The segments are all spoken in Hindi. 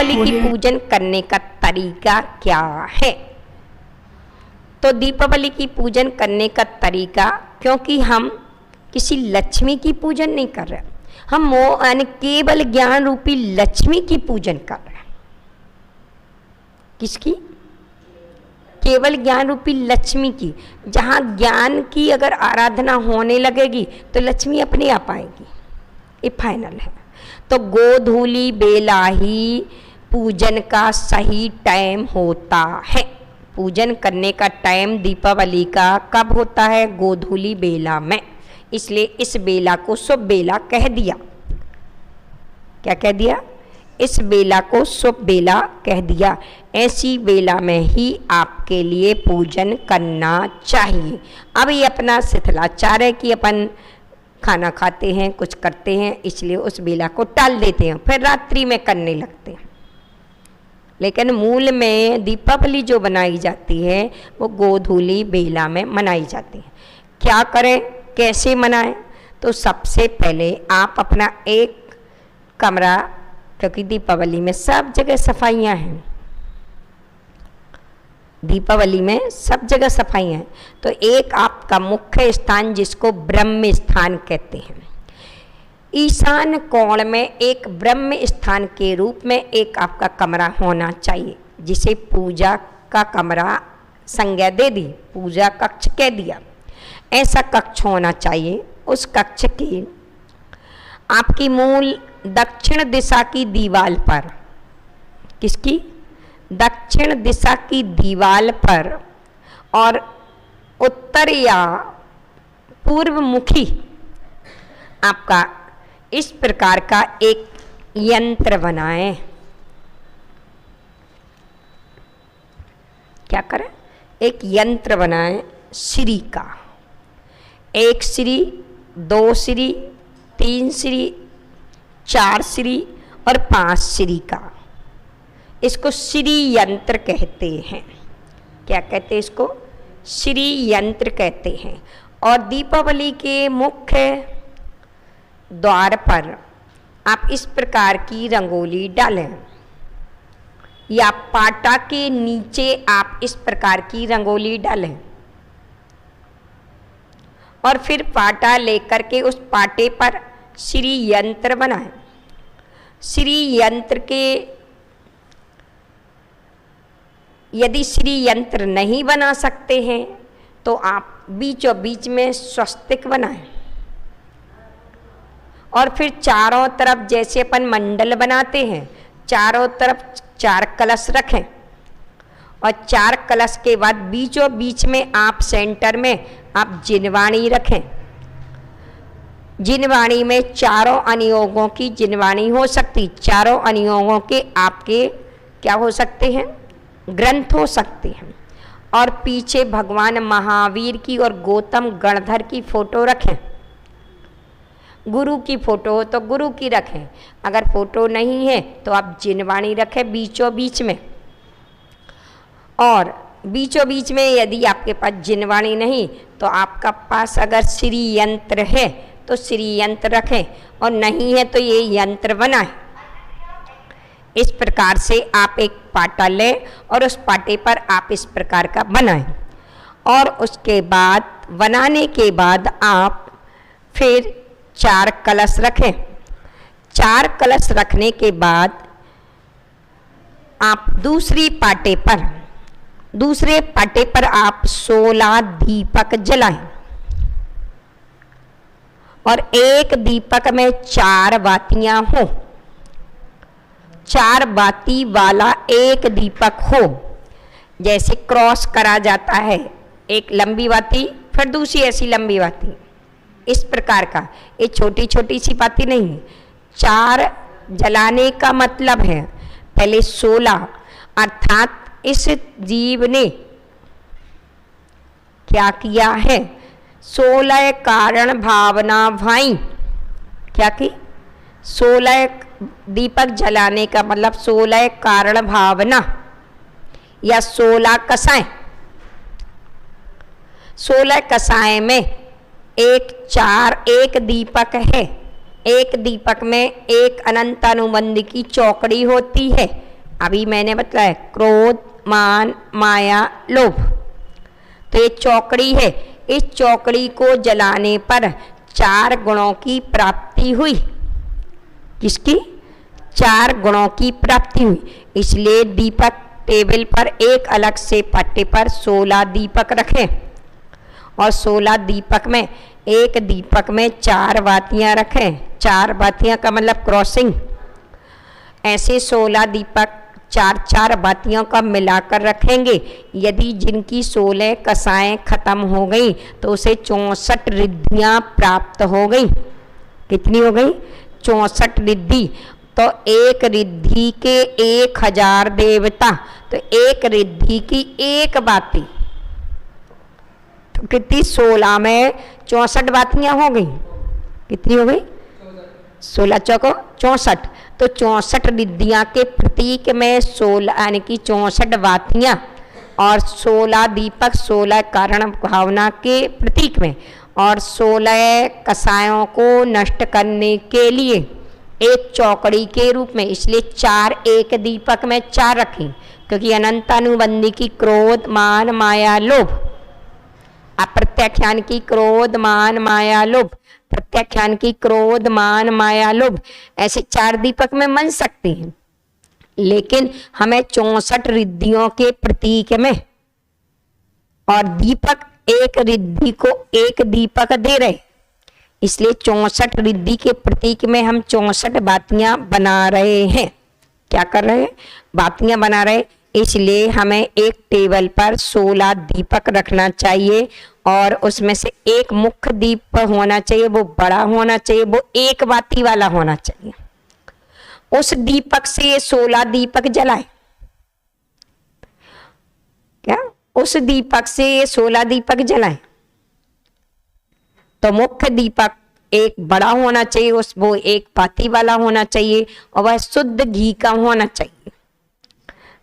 दीपावली की पूजन करने का तरीका क्या है? तो दीपावली की पूजन करने का तरीका, क्योंकि हम किसी लक्ष्मी की पूजन नहीं कर रहे, हम यानी केवल ज्ञान रूपी लक्ष्मी की पूजन कर रहे हैं। किसकी? केवल ज्ञान रूपी लक्ष्मी की। जहाँ ज्ञान की अगर आराधना होने लगेगी तो लक्ष्मी अपने आप आएगी, ये फाइनल है। तो गोधूली बेला ही पूजन का सही टाइम होता है। पूजन करने का टाइम दीपावली का कब होता है? गोधूली बेला में। इसलिए इस बेला को शुभ बेला कह दिया। क्या कह दिया? इस बेला को शुभ बेला कह दिया। ऐसी बेला में ही आपके लिए पूजन करना चाहिए। अब ये अपना शिथिलाचार है कि अपन खाना खाते हैं, कुछ करते हैं, इसलिए उस बेला को टाल देते हैं, फिर रात्रि में करने लगते हैं। लेकिन मूल में दीपावली जो बनाई जाती है वो गोधूली बेला में मनाई जाती है। क्या करें, कैसे मनाएं? तो सबसे पहले आप अपना एक कमरा, क्योंकि दीपावली में सब जगह सफाइयाँ हैं, दीपावली में सब जगह सफाई हैं, तो एक आपका मुख्य स्थान जिसको ब्रह्म स्थान कहते हैं, ईशान कोण में एक ब्रह्म स्थान के रूप में एक आपका कमरा होना चाहिए, जिसे पूजा का कमरा संज्ञा दे दी, पूजा कक्ष कह दिया। ऐसा कक्ष होना चाहिए। उस कक्ष की आपकी मूल दक्षिण दिशा की दीवार पर, किसकी? दक्षिण दिशा की दीवार पर और उत्तर या पूर्व मुखी आपका इस प्रकार का एक यंत्र बनाएं। क्या करें? एक यंत्र बनाएं श्री का। 1 श्री, 2 श्री, 3 श्री, 4 श्री और 5 श्री का। इसको श्री यंत्र कहते हैं। क्या कहते हैं इसको? श्री यंत्र कहते हैं। और दीपावली के मुख्य द्वार पर आप इस प्रकार की रंगोली डालें, या पाटा के नीचे आप इस प्रकार की रंगोली डालें, और फिर पाटा लेकर के उस पाटे पर श्री यंत्र बनाएं। श्री यंत्र के, यदि श्री यंत्र नहीं बना सकते हैं तो आप बीचों बीच में स्वस्तिक बनाएं, और फिर चारों तरफ जैसे अपन मंडल बनाते हैं, चारों तरफ 4 कलश रखें, और 4 कलश के बाद बीचों बीच में आप सेंटर में आप जिनवाणी रखें। जिनवाणी में चारों अनुयोगों की जिनवाणी हो सकती, चारों अनुयोगों के आपके क्या हो सकते हैं? ग्रंथ हो सकते हैं। और पीछे भगवान महावीर की और गौतम गणधर की फोटो रखें। गुरु की फोटो हो तो गुरु की रखें, अगर फोटो नहीं है तो आप जिनवाणी रखें बीचों बीच में। और बीचों बीच में यदि आपके पास जिनवाणी नहीं तो आपका पास अगर श्री यंत्र है तो श्री यंत्र रखें, और नहीं है तो ये यंत्र बनाएं। इस प्रकार से आप एक पाटा लें और उस पाटे पर आप इस प्रकार का बनाएं, और उसके बाद बनाने के बाद आप फिर 4 कलश रखें। 4 कलश रखने के बाद आप दूसरे पाटे पर आप 16 दीपक जलाएं, और एक दीपक में 4 बातियां हो, 4 बाती वाला एक दीपक हो। जैसे क्रॉस करा जाता है, एक लंबी बाती फिर दूसरी ऐसी लंबी बाती, इस प्रकार का। ये छोटी छोटी सी बाती नहीं है। 4 जलाने का मतलब है पहले 16, अर्थात इस जीव ने क्या किया है? 16 कारण भावना भाई। क्या की? 16 दीपक जलाने का मतलब 16 कारण भावना या 16 कसाएं। 16 कसाएं में एक दीपक है, एक दीपक में एक अनंत अनुबंध की चौकड़ी होती है, अभी मैंने बताया क्रोध, मान, माया, लोभ। तो ये चौकड़ी है, इस चौकड़ी को जलाने पर 4 गुणों की प्राप्ति हुई। किसकी? 4 गुणों की प्राप्ति हुई। इसलिए दीपक टेबल पर एक अलग से पट्टे पर 16 दीपक रखें और 16 दीपक में एक दीपक में 4 बातियां रखें। 4 बातियां का मतलब क्रॉसिंग। ऐसे 16 दीपक 4-4 बातियों का मिलाकर रखेंगे। यदि जिनकी 16 कसाएं खत्म हो गई तो उसे 64 रिद्धियां प्राप्त हो गई। कितनी हो गई? 64 रिद्धि। तो एक रिद्धि के 1000 देवता, तो एक रिद्धि की एक बाती, तो कितनी? 16 में 64 बातियां हो गई। कितनी हो गई? 16 चौको 64। तो 64 रिद्धियां के प्रतीक में 16 यानी कि 64 बातियां और 16 दीपक 16 कारण भावना के प्रतीक में और 16 कसायों को नष्ट करने के लिए एक चौकड़ी के रूप में। इसलिए 4 एक दीपक में 4 रखें, क्योंकि अनंतानुबंधी की क्रोध, मान, माया, लोभ। अप्रत्याख्यान की क्रोध, मान, माया, लोभ। प्रत्याख्यान की क्रोध, मान, माया, लोभ। ऐसे 4 दीपक में बन सकते हैं, लेकिन हमें 64 रिद्धियों के प्रतीक में और दीपक एक रिद्धि को एक दीपक दे रहे, इसलिए 64 रिद्धि के प्रतीक में हम 64 बातियां बना रहे हैं। क्या कर रहे हैं? बातियां बना रहे। इसलिए हमें एक टेबल पर 16 दीपक रखना चाहिए और उसमें से एक मुख्य दीप होना चाहिए, वो बड़ा होना चाहिए, वो एक बाती वाला होना चाहिए। उस दीपक से ये 16 दीपक जलाए। क्या? उस दीपक से ये 16 दीपक जलाए। तो मुख्य दीपक एक बड़ा होना चाहिए, उस वो एक बाती वाला होना चाहिए और वह शुद्ध घी का होना चाहिए।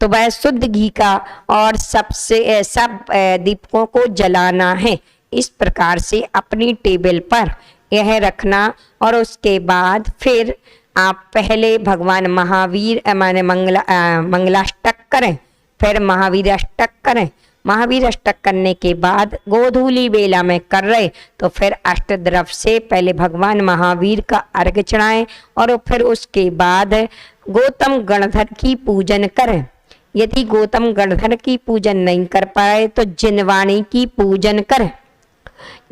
तो वह शुद्ध घी का और सबसे सब दीपकों को जलाना है। इस प्रकार से अपनी टेबल पर यह रखना और उसके बाद फिर आप पहले भगवान महावीर माने मंगलाष्टक करें, फिर महावीर अष्टक करें। महावीर अष्टक करने के बाद गोधूली बेला में कर रहे तो फिर अष्टद्रव से पहले भगवान महावीर का अर्घ्य चढ़ाएं और फिर उसके बाद गौतम गणधर की पूजन करें। यदि गौतम गणधर की पूजन नहीं कर पाए तो जिनवाणी की पूजन करें।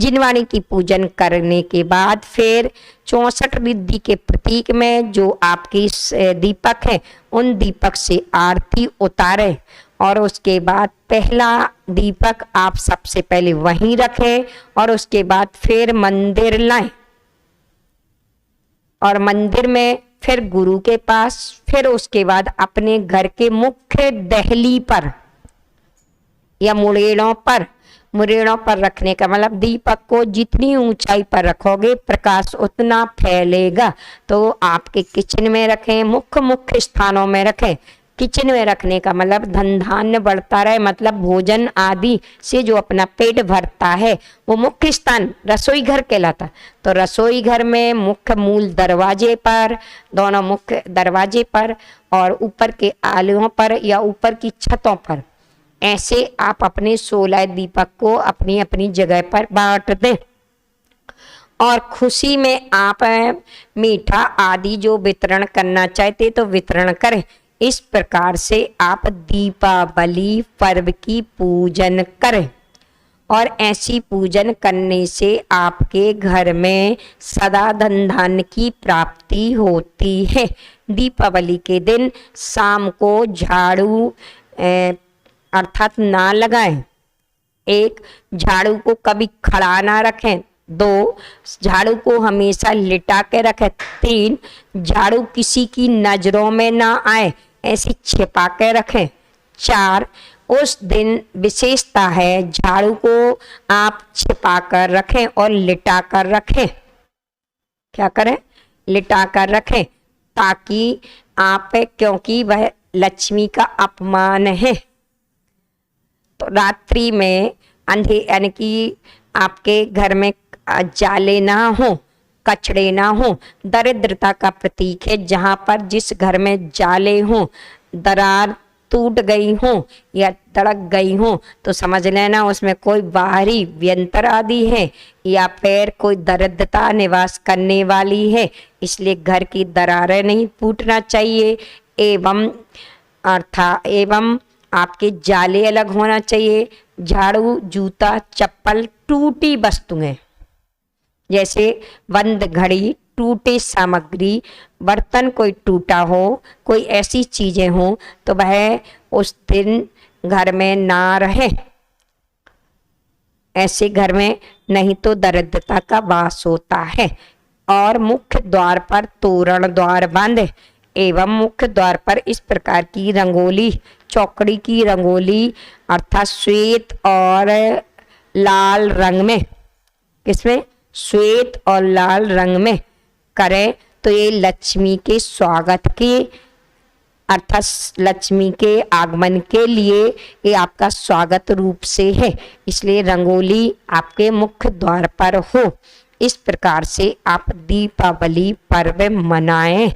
जिनवाणी की पूजन करने के बाद फिर 64 रिद्धि के प्रतीक में जो आपकी दीपक है उन दीपक से आरती उतारें और उसके बाद पहला दीपक आप सबसे पहले वहीं रखें और उसके बाद फिर मंदिर लाएं और मंदिर में फिर गुरु के पास, फिर उसके बाद अपने घर के मुख्य दहली पर या मुड़ेड़ों पर रखने का मतलब दीपक को जितनी ऊंचाई पर रखोगे प्रकाश उतना फैलेगा। तो आपके किचन में रखें, मुख्य स्थानों में रखें। किचन में रखने का मतलब धन धान्य बढ़ता रहे, मतलब भोजन आदि से जो अपना पेट भरता है वो मुख्य स्थान रसोई घर कहलाता। तो रसोई घर में मुख्य मूल दरवाजे पर, दोनों मुख्य दरवाजे पर और ऊपर के आलुओं पर या ऊपर की छतों पर, ऐसे आप अपने 16 दीपक को अपनी अपनी जगह पर बांट दें और खुशी में आप मीठा आदि जो वितरण करना चाहते तो वितरण करें। इस प्रकार से आप दीपावली पर्व की पूजन करें और ऐसी पूजन करने से आपके घर में सदा धन धान्य की प्राप्ति होती है। दीपावली के दिन शाम को झाड़ू अर्थात ना लगाएं। 1 झाड़ू को कभी खड़ा ना रखें। 2 झाड़ू को हमेशा लिटा के रखें। 3 झाड़ू किसी की नजरों में ना आए, ऐसे छिपा के रखें। 4 उस दिन विशेषता है झाड़ू को आप छिपा कर रखें और लिटा कर रखें। क्या करें? लिटा कर रखें ताकि आप, क्योंकि वह लक्ष्मी का अपमान है। तो रात्रि में अंधे यानी कि आपके घर में जाले ना हो, कचड़े ना हो, दरिद्रता का प्रतीक है। जहाँ पर जिस घर में जाले हों दरार टूट गई हो या तड़क गई हो तो समझ लेना उसमें कोई बाहरी व्यंतर आदि है या पैर कोई दरिद्रता निवास करने वाली है, इसलिए घर की दरारें नहीं फूटना चाहिए। एवं आपके जाले अलग होना चाहिए। झाड़ू, जूता, चप्पल, टूटी वस्तुएं जैसे बंद घड़ी, टूटी सामग्री, बर्तन कोई टूटा हो, कोई ऐसी चीजें हो तो वह उस दिन घर में ना रहे। ऐसे घर में नहीं तो दरिद्रता का वास होता है। और मुख्य द्वार पर तोरण द्वार बंद एवं मुख्य द्वार पर इस प्रकार की रंगोली, चौकड़ी की रंगोली अर्थात श्वेत और लाल रंग में, किसमें? श्वेत और लाल रंग में करें तो ये लक्ष्मी के स्वागत के अर्थात लक्ष्मी के आगमन के लिए ये आपका स्वागत रूप से है, इसलिए रंगोली आपके मुख्य द्वार पर हो। इस प्रकार से आप दीपावली पर्व मनाएं।